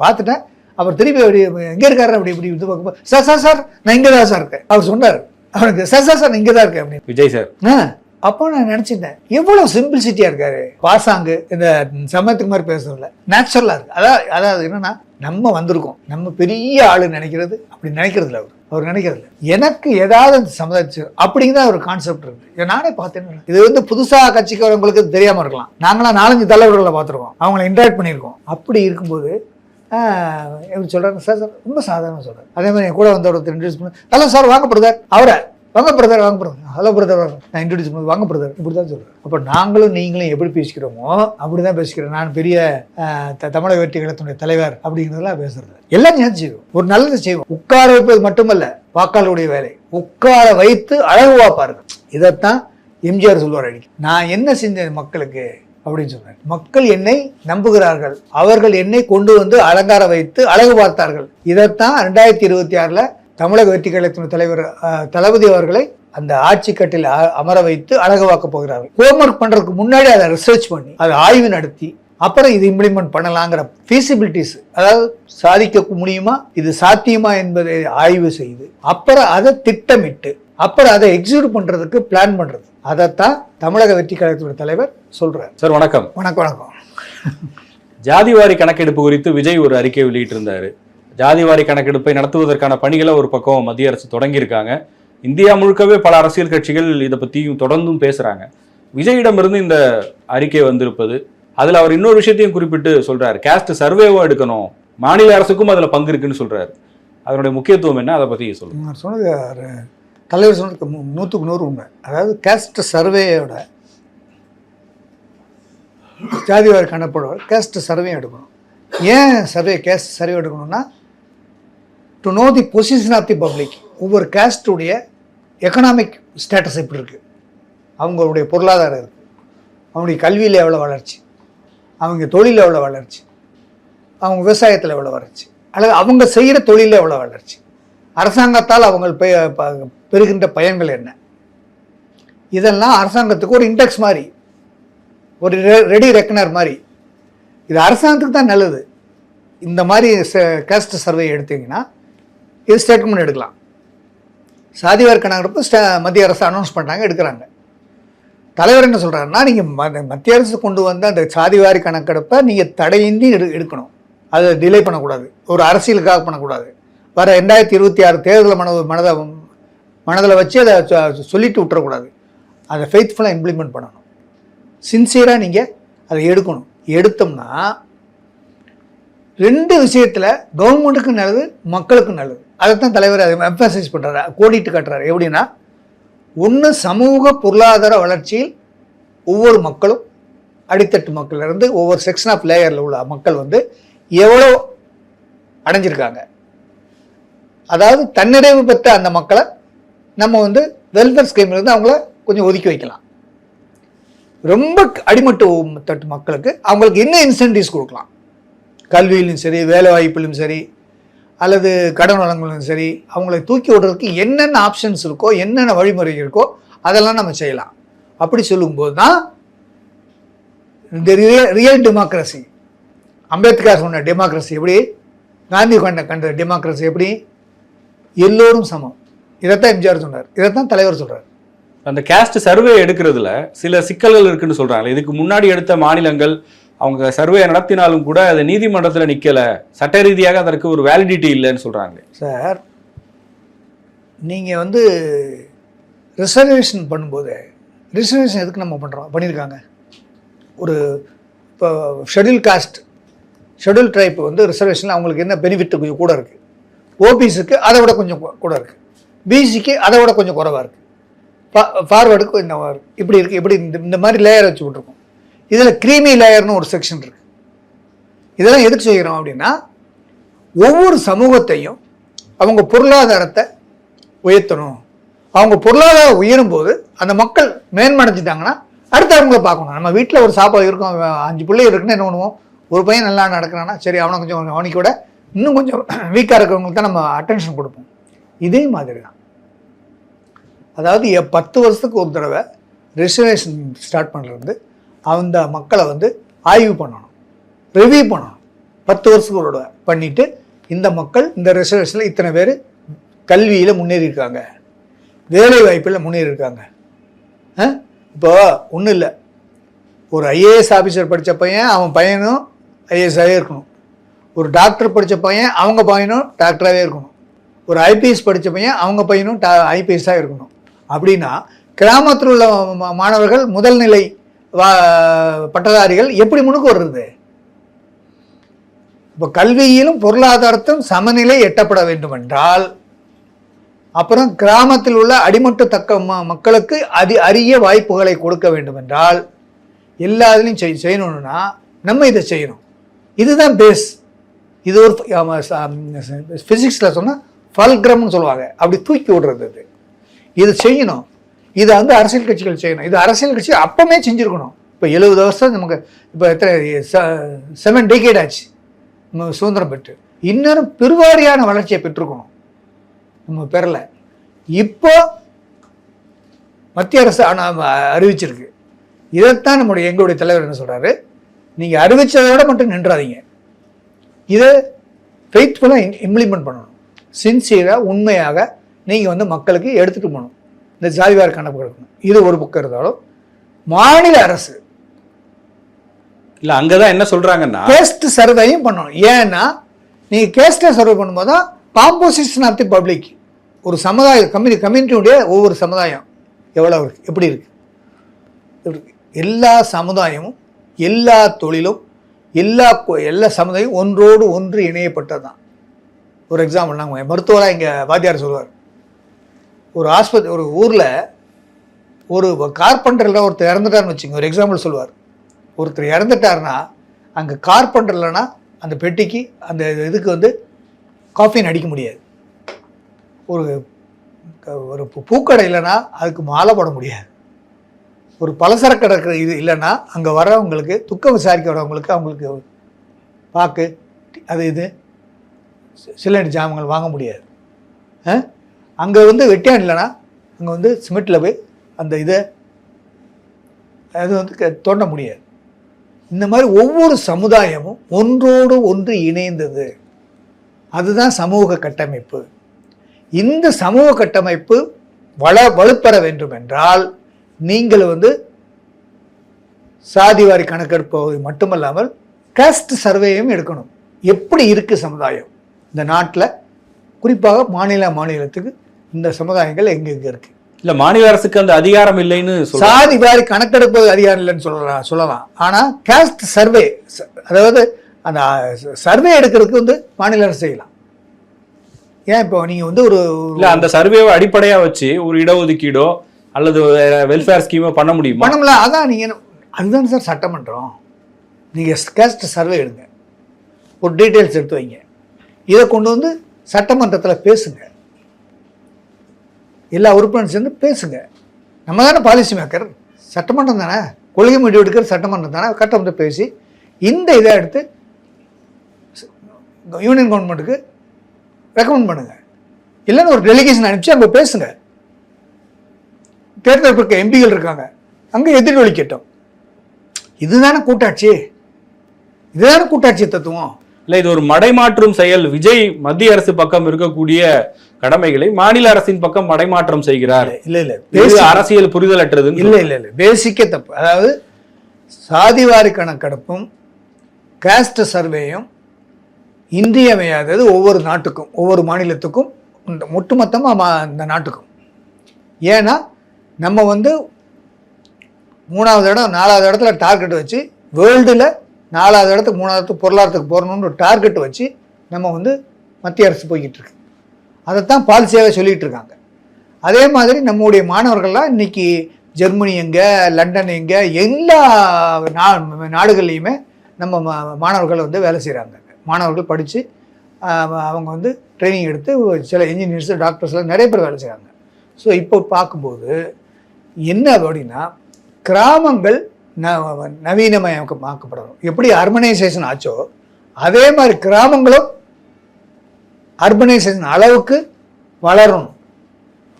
பார்த்துட்டேன். அவர் திருப்பி அப்படி எங்கே இருக்காரு அப்படி இப்படி இது பார்க்கும்போது சார் நான் இங்கே தான் சார் இருக்கேன். அவர் சொன்னார் அவனுக்கு சார் நான் இங்கே தான் இருக்கேன் அப்படின்னு. விஜய் சார் அப்போ நான் நினச்சிட்டேன் எவ்வளோ சிம்பிளிசிட்டியாக இருக்காரு. பாசாங்கு இந்த சமயத்துக்கு மாதிரி பேசுறதுல நேச்சுரலாக இருக்கு. அதாவது என்னன்னா நம்ம வந்திருக்கோம், நம்ம பெரிய ஆளு நினைக்கிறது அப்படி நினைக்கிறதுல அவர் நினைக்கிறது எனக்கு ஏதாவது சமுதாயிச்சு அப்படிங்கிற ஒரு கான்செப்ட் இருக்கு. நானே பார்த்தேன். இது வந்து புதுசா கட்சிக்கு வரவங்களுக்கு தெரியாம இருக்கலாம். நாங்களாம் 4-5 தலைவர்களை பார்த்துருக்கோம், அவங்கள இன்டராக்ட் பண்ணியிருக்கோம். அப்படி இருக்கும்போது எப்படி சொல்றாரு சார் ரொம்ப சாதாரணமாக சொல்றாரு. அதே மாதிரி என் கூட வந்து ஒருத்தர் இன்ட்ரடியூஸ் பண்ணி ஹலோ சார் வாங்க பிரதர், அவரை வாங்க பிரதர் ஹலோ பிரதர் நான் இன்ட்ரடியூஸ் பண்ணி வாங்க பிரதர் இப்படி தான் சொல்றேன். அப்போ நாங்களும் நீங்களும் எப்படி பேசிக்கிறோமோ அப்படிதான் பேசிக்கிறேன். நான் பெரிய தமிழக வெற்றி கழகத்தினுடைய தலைவர் அப்படிங்கிறதெல்லாம் பேசுறது எல்லாம் ஞாபகம் செய்வோம், ஒரு நல்லது செய்வோம். உட்கார வைப்பது மட்டுமல்ல வாக்காளருடைய வேலை, உட்கார வைத்து அழகு வாப்பார்கள். இதைத்தான் எம்ஜிஆர் சொல்லுவார் அடிக்க. நான் என்ன செஞ்சேன் மக்களுக்கு அப்படின்னு சொல்றேன். மக்கள் என்னை நம்புகிறார்கள், அவர்கள் என்னை கொண்டு வந்து அலங்கார வைத்து அழகு பார்த்தார்கள். இதைத்தான் 2026 தமிழக வெற்றி கழகத்தின் தலைவர் தளபதி அவர்களை அந்த ஆட்சி கட்டில் அமர வைத்து அழகு பார்க்க போகிறார்கள். ஹோம்ஒர்க் பண்றதுக்கு முன்னாடி அதை ரிசர்ச் பண்ணி அதை ஆய்வு நடத்தி அப்புறம் இது இம்ப்ளிமெண்ட் பண்ணலாங்கிற ஃபீசிபிலிட்டிஸ், அதாவது சாதிக்க முடியுமா இது சாத்தியமா என்பதை ஆய்வு செய்து அப்புறம் அதை திட்டமிட்டு அப்புறம் அதை எக்ஸிக்யூட் பண்றதுக்கு பிளான் பண்றது. அதைத்தான் தமிழக வெற்றி கழகத்தினுடைய தலைவர் சொல்றார். சார் வணக்கம். வணக்கம். ஜாதிவாரி கணக்கெடுப்பு குறித்து விஜய் ஒரு அறிக்கை வெளியிட்டிருந்தாரு. ஜாதிவாரி கணக்கெடுப்பை நடத்துவதற்கான பணிகளை ஒரு பக்கம் மத்திய அரசு தொடங்கியிருக்காங்க. இந்தியா முழுக்கவே பல அரசியல் கட்சிகள் இதை பற்றியும் தொடர்ந்தும் பேசுறாங்க. விஜயிடமிருந்து இந்த அறிக்கை வந்திருப்பது, அதில் அவர் இன்னொரு விஷயத்தையும் குறிப்பிட்டு சொல்றாரு, கேஸ்ட் சர்வேவா எடுக்கணும், மாநில அரசுக்கும் அதில் பங்கு இருக்குன்னு சொல்றாரு. அதனுடைய முக்கியத்துவம் என்ன, அதை பற்றி சொல்லுங்க. சொன்னது தலைவர் சொன்னதுக்கு 100க்கு 100 உண்மை. அதாவது கேஸ்ட் சர்வேயோட ஜாதிவாரி கணக்கெடுப்பு கேஸ்ட் சர்வே எடுக்கணும். ஏன் கேஸ்ட் சர்வே எடுக்கணும்னா to know the position of the public. ஒவ்வொரு கேஸ்டுடைய எக்கனாமிக் ஸ்டேட்டஸ் எப்படி இருக்குது, அவங்களுடைய பொருளாதாரம் இருக்குது, அவங்களுடைய கல்வியில் எவ்வளோ வளர்ச்சி, அவங்க தொழிலில் எவ்வளோ வளர்ச்சி, அவங்க விவசாயத்தில் எவ்வளோ வளர்ச்சி, அல்லது அவங்க செய்கிற தொழிலில் எவ்வளோ வளர்ச்சி, அரசாங்கத்தால் அவங்க பெறுகின்ற பயன்கள் என்ன, இதெல்லாம் அரசாங்கத்துக்கு ஒரு இண்டெக்ஸ் மாதிரி, ஒரு ரெடி ரெக்கனர் மாதிரி. இது அரசாங்கத்துக்கு தான் நல்லது. இந்த மாதிரி கேஸ்ட் சர்வே எடுத்தீங்கன்னா இது ஸ்டேட்மெண்ட் எடுக்கலாம். சாதிவாரி கணக்கெடுப்பு மத்திய அரசு அனௌன்ஸ் பண்ணுறாங்க, எடுக்கிறாங்க. தலைவர் என்ன சொல்கிறாருன்னா, நீங்கள் மத்திய அரசு கொண்டு வந்த அந்த சாதிவாரி கணக்கெடுப்பை நீங்கள் தடையின்றி எடுக்கணும், அதை டிலே பண்ணக்கூடாது, ஒரு அரசியலுக்காக பண்ணக்கூடாது. வர 2026 தேர்தலை மனதில் வச்சு அதை சொல்லிட்டு விட்டுறக்கூடாது. அதை ஃபெய்த்ஃபுல்லாக இம்ப்ளிமெண்ட் பண்ணணும். சின்சியராக நீங்கள் அதை எடுக்கணும். எடுத்தோம்னா 2 விஷயத்தில் கவர்மெண்ட்டுக்கும் நல்லது, மக்களுக்கும் நல்லது. அதைத்தான் தலைவர் அதை எம்பசைஸ் பண்ணுறாரு, கோடிட்டு காட்டுறாரு. எப்படின்னா, ஒன்று சமூக பொருளாதார வளர்ச்சியில் ஒவ்வொரு மக்களும் அடித்தட்டு மக்களிலிருந்து ஒவ்வொரு செக்ஷன் ஆஃப் லேயரில் உள்ள மக்கள் வந்து எவ்வளோ அடைஞ்சிருக்காங்க. அதாவது தன்னிறைவு பெற்ற அந்த மக்களை நம்ம வந்து வெல்ஃபேர் ஸ்கீம்லேருந்து அவங்கள கொஞ்சம் ஒதுக்கி வைக்கலாம். ரொம்ப அடிமட்டு மக்களுக்கு அவங்களுக்கு என்ன இன்சென்டிவ்ஸ் கொடுக்கலாம், கல்வியிலும் சரி, வேலை வாய்ப்பிலும் சரி, அல்லது கடன் வழங்கலும் சரி, அவங்களை தூக்கி விடுறதுக்கு என்னென்ன ஆப்ஷன்ஸ் இருக்கோ, என்னென்ன வழிமுறை இருக்கோ அதெல்லாம் நம்ம செய்யலாம். அப்படி சொல்லும்போது தான் இந்த ரியல் டெமோக்ரஸி, அம்பேத்கர் சொன்ன டெமோக்ரஸி எப்படி, காந்தி கண்ட டெமோக்ரஸி எப்படி, எல்லோரும் சமம். இதைத்தான் எம்ஜிஆர் சொன்னார், இதைத்தான் தலைவர் சொல்றார். அந்த கேஸ்ட் சர்வே எடுக்கிறதுல சில சிக்கல்கள் இருக்குன்னு சொல்றாங்க. இதுக்கு முன்னாடி எடுத்த மாநிலங்கள் அவங்க சர்வே நடத்தினாலும் கூட அது நீதிமன்றத்தில் நிற்கலை, சட்ட ரீதியாக அதற்கு ஒரு வேலிடிட்டி இல்லைன்னு சொல்றாங்க. சார், நீங்கள் வந்து ரிசர்வேஷன் பண்ணும்போது, ரிசர்வேஷன் எதுக்கு நம்ம பண்ணியிருக்காங்க, ஒரு இப்போ ஷெட்யூல் காஸ்ட் ஷெட்யூல் ட்ரைப் வந்து ரிசர்வேஷனில் அவங்களுக்கு என்ன பெனிஃபிட் கொஞ்சம் கூட இருக்குது, ஓபிசிக்கு அதை விட கொஞ்சம் கூட இருக்குது, பிசிக்கு அதை விட கொஞ்சம் குறைவாக இருக்குது, ஃபார்வர்டுக்கு கொஞ்சம் இப்படி இருக்குது, இப்படி இந்த மாதிரி லேயர் வச்சு விட்ருக்கோம். இதில் க்ரீமி லேயர்னு ஒரு செக்ஷன் இருக்குது. இதெல்லாம் எதுக்கு செய்கிறோம் அப்படின்னா, ஒவ்வொரு சமூகத்தையும் அவங்க பொருளாதாரத்தை உயர்த்தணும். அவங்க பொருளாதாரம் உயரும்போது அந்த மக்கள் மேன்மடைஞ்சிட்டாங்கன்னா அடுத்து அவங்கள பார்க்கணும். நம்ம வீட்டில் ஒரு சாப்பாடு இருக்கும், 5 பிள்ளை இருக்குன்னு என்ன பண்ணுவோம், ஒரு பையன் நல்லா நடக்கிறான்னா சரி அவனை கொஞ்சம் அவனுக்கு விட இன்னும் கொஞ்சம் வீக்காக இருக்கிறவங்களுக்கு தான் நம்ம அட்டென்ஷன் கொடுப்போம். இதே மாதிரி தான். அதாவது 10 வருஷத்துக்கு ஒரு தடவை ரிசர்வேஷன் ஸ்டார்ட் பண்ணுறது வந்து அந்த மக்களை வந்து ஆய்வு பண்ணணும், ரிவ்யூ பண்ணணும். 10 வருஷங்களோட பண்ணிட்டு இந்த மக்கள் இந்த ரிசர்வேஷனில் இத்தனை பேர் கல்வியில் முன்னேறி இருக்காங்க, வேலை வாய்ப்பில் முன்னேறி இருக்காங்க. இப்போ ஒன்றும் இல்லை, ஒரு ஐஏஎஸ் ஆஃபீஸர் படித்த பையன் அவன் பையனும் ஐஏஎஸ்ஸாகவே இருக்கணும், ஒரு டாக்டர் படித்த பையன் அவங்க பையனும் டாக்டராகவே இருக்கணும், ஒரு ஐபிஎஸ் படித்த பையன் அவங்க பையனும் ஐபிஎஸ்ஸாக இருக்கணும். அப்படின்னா கிராமத்தில் உள்ள மாணவர்கள் முதல் நிலை பட்டதாரிகள் எப்படி முன்னுக்கு வர்றது? இப்போ கல்வியிலும் பொருளாதாரத்தும் சமநிலை எட்டப்பட வேண்டும் என்றால், அப்புறம் கிராமத்தில் உள்ள அடிமட்ட மக்களுக்கு அரிய வாய்ப்புகளை கொடுக்க வேண்டும் என்றால், எல்லா இதுலையும் செய்யணும்னா நம்ம இதை செய்யணும். இதுதான் பேஸ். இது ஒரு ஃபிசிக்ஸில் சொன்னால் ஃபல்க்ரம்னு சொல்லுவாங்க, அப்படி தூக்கி விடுறது. இது செய்யணும். இதை வந்து அரசியல் கட்சிகள் செய்யணும். இது அரசியல் கட்சி அப்பமே செஞ்சுருக்கணும். இப்போ 70 வருஷம் நமக்கு, இப்போ எத்தனை 7 டெக்கேட் ஆச்சு நம்ம சுதந்திரம் பெற்று, இன்னும் பெருவாரியான வளர்ச்சியை பெற்றிருக்கணும், நம்ம பெறலை. இப்போ மத்திய அரசு அறிவிச்சிருக்கு. இதைத்தான் எங்களுடைய தலைவர் என்ன சொல்கிறாரு, நீங்கள் அறிவிச்சதோட மட்டும் நின்றாதீங்க, இதை ஃபெய்த்ஃபுல்லாக இம்ப்ளிமெண்ட் பண்ணணும், சின்சியராக உண்மையாக நீங்கள் வந்து மக்களுக்கு எடுத்துகிட்டு போகணும். இந்த ஜாதிவாரி கணக்கு எடுக்கணும். இது ஒரு பக்கம் இருந்தாலும் மாநில அரசு இல்லை, அங்கே தான் என்ன சொல்கிறாங்கன்னா கேஸ்ட் சர்வேயும் பண்ணணும். ஏன்னா நீங்கள் கேஸ்ட்டை சர்வே பண்ணும்போது தான் காம்போசிஷன் ஆஃப் தி பப்ளிக், ஒரு சமுதாயம் கம்யூனிட்டியுடைய ஒவ்வொரு சமுதாயம் எவ்வளோ இருக்குது, எப்படி இருக்குது, எல்லா சமுதாயமும் எல்லா தொழிலும் எல்லா சமுதாயம் ஒன்றோடு ஒன்று இணையப்பட்டது தான். ஒரு எக்ஸாம்பிள், நாங்கள் மருத்துவராக இங்கே வாத்தியார் சொல்லுவார், ஒரு ஆஸ்பத்திரி, ஒரு ஊரில் ஒரு கார்பெண்டரில் ஒருத்தர் இறந்துட்டார்னு வச்சுங்க, ஒரு எக்ஸாம்பிள் சொல்லுவார். ஒருத்தர் இறந்துட்டார்னா அங்கே கார்பெண்டர் இல்லைன்னா அந்த பெட்டிக்கு அந்த இதுக்கு வந்து காஃபின் அடிக்க முடியாது. ஒரு ஒரு பூக்கடை இல்லைன்னா அதுக்கு மாலை போட முடியாது. ஒரு பலசரக்கு கிடக்கிற இது இல்லைன்னா அங்கே வரவங்களுக்கு துக்கம் விசாரிக்க வரவங்களுக்கு அவங்களுக்கு பாக்கு அது இது சிலிண்டர் ஜாமங்கள் வாங்க முடியாது. அங்கே வந்து வெட்டியான் இல்லைன்னா அங்கே வந்து சிமெண்ட்டில் போய் அந்த இதை அது வந்து தோண்ட முடியாது. இந்த மாதிரி ஒவ்வொரு சமுதாயமும் ஒன்றோடு ஒன்று இணைந்தது. அதுதான் சமூக கட்டமைப்பு. இந்த சமூக கட்டமைப்பு வலுப்பெற வேண்டும் என்றால் நீங்கள் வந்து சாதிவாரி கணக்கெடுப்பது மட்டுமல்லாமல் காஸ்ட் சர்வேயும் எடுக்கணும். எப்படி இருக்குது சமுதாயம் இந்த நாட்டில், குறிப்பாக மாநிலத்துக்கு இந்த சமுதாயங்கள் எங்கெங்கே இருக்குது. இல்லை, மாநில அரசுக்கு அந்த அதிகாரம் இல்லைன்னு சாதி வாரி கணக்கெடுப்பது அதிகாரம் இல்லைன்னு சொல்லலாம். ஆனால் காஸ்ட் சர்வே, அதாவது அந்த சர்வே எடுக்கிறதுக்கு வந்து மாநில அரசு செய்யலாம். ஏன் இப்போ நீங்கள் வந்து ஒரு இல்லை அந்த சர்வேவை அடிப்படையாக வச்சு ஒரு இடஒதுக்கீடோ அல்லது வெல்ஃபேர் ஸ்கீமோ பண்ண முடியும்? பண்ணல. அதான் நீங்கள் அதுதான் சார் சட்டமன்றம். நீங்கள் காஸ்ட் சர்வே எடுங்க, ஒரு டீட்டெயில்ஸ் எடுத்து வைங்க, இதை கொண்டு வந்து சட்டமன்றத்தில் பேசுங்க, எல்லா உறுப்பினரும் சேர்ந்து பேசுங்க. நம்ம தானே பாலிசி மேக்கர், சட்டமன்றம் தானே, கொள்கை முடிவு எடுக்கிற சட்டமன்றம் தானே. சட்டமன்றத்தை பேசி இந்த இதை எடுத்து யூனியன் கவர்மெண்ட்டுக்கு ரெக்கமெண்ட் பண்ணுங்க. இல்லைன்னு ஒரு டெலிகேஷன் அனுப்பிச்சு அங்கே பேசுங்க. தேர்தல் இருக்க எம்பிகள் இருக்காங்க, அங்கே எதிர்வலிக்கட்டும். இதுதானே கூட்டாட்சி, இதுதானே கூட்டாட்சி தத்துவம். இல்லை, இது ஒரு மடைமாற்றும் செயல். விஜய் மத்திய அரசு பக்கம் இருக்கக்கூடிய கடமைகளை மாநில அரசின் பக்கம் மடைமாற்றம் செய்கிறார். இல்ல அரசியல் புரிதல் அற்றது. இல்ல பேசிக்கே தப்பு. அதாவது சாதிவாரி கணக்கெடுப்பும் காஸ்ட் சர்வேயும் இன்றியமையாதது ஒவ்வொரு நாட்டுக்கும், ஒவ்வொரு மாநிலத்துக்கும், ஒட்டுமொத்தமாக இந்த நாட்டுக்கும். ஏன்னா நம்ம வந்து 3வது இடம் 4வது இடத்துல டார்கெட் வச்சு, வேர்ல்டில் 4வது இடத்துக்கு 3வது இடத்துக்கு பொருளாதாரத்துக்கு போகணுன்ற டார்கெட் வச்சு நம்ம வந்து மத்திய அரசு போய்கிட்டு இருக்கு. அதைத்தான் பாலிசியாக சொல்லிகிட்டு இருக்காங்க. அதே மாதிரி நம்முடைய மாணவர்கள்லாம் இன்றைக்கி ஜெர்மனி எங்கே, லண்டன் எங்கே, எல்லா நாடுகள்லையுமே நம்ம மாணவர்கள் வந்து வேலை செய்கிறாங்க. மாணவர்கள் படித்து அவங்க வந்து ட்ரைனிங் எடுத்து சில இன்ஜினியர்ஸ், டாக்டர்ஸ்லாம் நிறைய பேர் வேலை செய்கிறாங்க. ஸோ இப்போ பார்க்கும்போது என்ன அப்படின்னா, கிராமங்கள் நவீனமயமாக்கப்படணும். எப்படி அர்பனைசேஷன் ஆச்சோ அதே மாதிரி கிராமங்களும் அர்பனைசேஷன் அளவுக்கு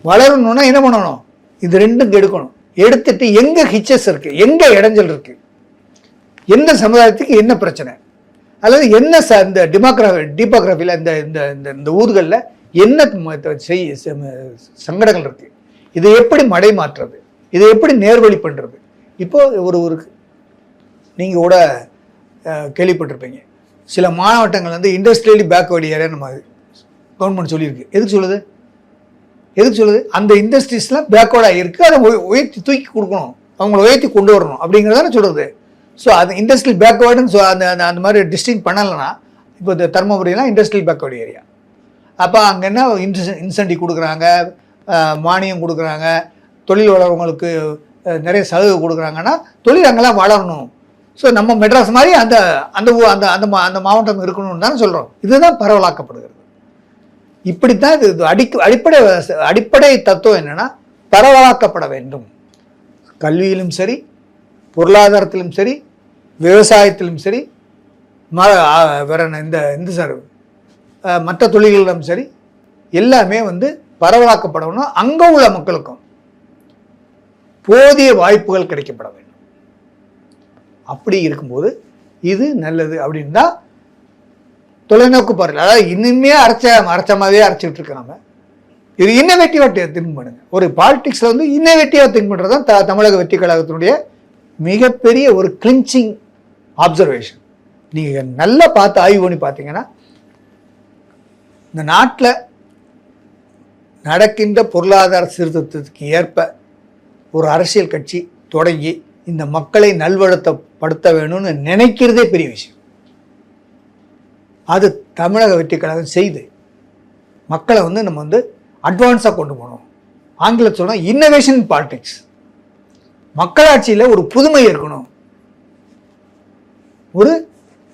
வளரணும்னா என்ன பண்ணணும்? இது ரெண்டும் எடுக்கணும். எடுத்துட்டு எங்கே ஹிச்சஸ் இருக்குது, எங்கே இடைஞ்சல் இருக்குது, எந்த சமுதாயத்துக்கு என்ன பிரச்சனை, அல்லது என்ன இந்த டிமோகிராஃபியில் இந்த இந்த இந்த ஊர்களில் என்ன சங்கடங்கள் இருக்குது, இதை எப்படி மடை மாற்றுறது, இதை எப்படி நேர்வழி பண்ணுறது. இப்போது ஒரு நீங்கள் கூட கேள்விப்பட்டிருப்பீங்க, சில மாவட்டங்கள் வந்து இண்டஸ்ட்ரியலி பேக்வேர்டு ஏரியா நம்ம கவர்மெண்ட் சொல்லியிருக்கு. எதுக்கு சொல்லுது? அந்த இண்டஸ்ட்ரீஸ்லாம் பேக்வேர்டாக இருக்குது, அதை உயர்த்தி தூக்கி கொடுக்கணும், அவங்கள உயர்த்தி கொண்டு வரணும் அப்படிங்கிறதான சொல்கிறது. ஸோ அது இண்டஸ்ட்ரியல் பேக்வேர்டுன்னு அந்த மாதிரி டிஸ்டிங் பண்ணலைன்னா, இப்போ இந்த தர்மபுரியெலாம் இண்டஸ்ட்ரியல் பேக்வேர்டு ஏரியா. அப்போ அங்கே என்ன இன்சென்டிவ் கொடுக்குறாங்க, மானியம் கொடுக்குறாங்க, தொழில் வளர்றவங்களுக்கு நிறைய சலுகை கொடுக்குறாங்கன்னா தொழில் அங்கெல்லாம் வளரணும். ஸோ நம்ம மெட்ராஸ் மாதிரி அந்த அந்த அந்த அந்த மாவட்டம் இருக்கணும்னு தானே சொல்கிறோம். இதுதான் பரவலாக்கப்படுகிறது. இப்படித்தான் இது அடிப்படை தத்துவம் என்னென்னா, பரவலாக்கப்பட வேண்டும். கல்வியிலும் சரி, பொருளாதாரத்திலும் சரி, விவசாயத்திலும் சரி, வேற இந்த சார் மற்ற தொழில்களிலும் சரி, எல்லாமே வந்து பரவலாக்கப்படணும். அங்கே உள்ள மக்களுக்கும் போதிய வாய்ப்புகள் கிடைக்கப்பட வேண்டும். அப்படி இருக்கும்போது இது நல்லது அப்படின்னு தான் தொலைநோக்கு பார்வை. அதாவது இன்னுமே அரைச்சமாவே அரைச்சிக்கிட்டு இருக்காங்க. இது இன்னோவேட்டிவாக திங்க் பண்ணுங்க. ஒரு பாலிடிக்ஸில் வந்து இன்னோவேட்டிவாக திங்க் பண்ணுறது தான் தமிழக வெற்றி கழகத்தினுடைய மிகப்பெரிய ஒரு கிளின்ச்சிங் ஆப்சர்வேஷன். நீங்கள் நல்லா பார்த்து ஆய்வு பண்ணி பார்த்தீங்கன்னா, இந்த நாட்டில் நடக்கின்ற பொருளாதார சீர்திருத்தத்துக்கு ஏற்ப ஒரு அரசியல் கட்சி தொடங்கி இந்த மக்களை நல்வழப்படுத்த வேணும்னு நினைக்கிறதே பெரிய விஷயம். அது தமிழக வெற்றி கழகம் செய்து மக்களை வந்து நம்ம வந்து அட்வான்ஸாக கொண்டு போகணும். ஆங்கிலத்தில் சொன்னால் இன்னோவேஷன் பாலிடிக்ஸ். மக்களாட்சியில் ஒரு புதுமை இருக்கணும். ஒரு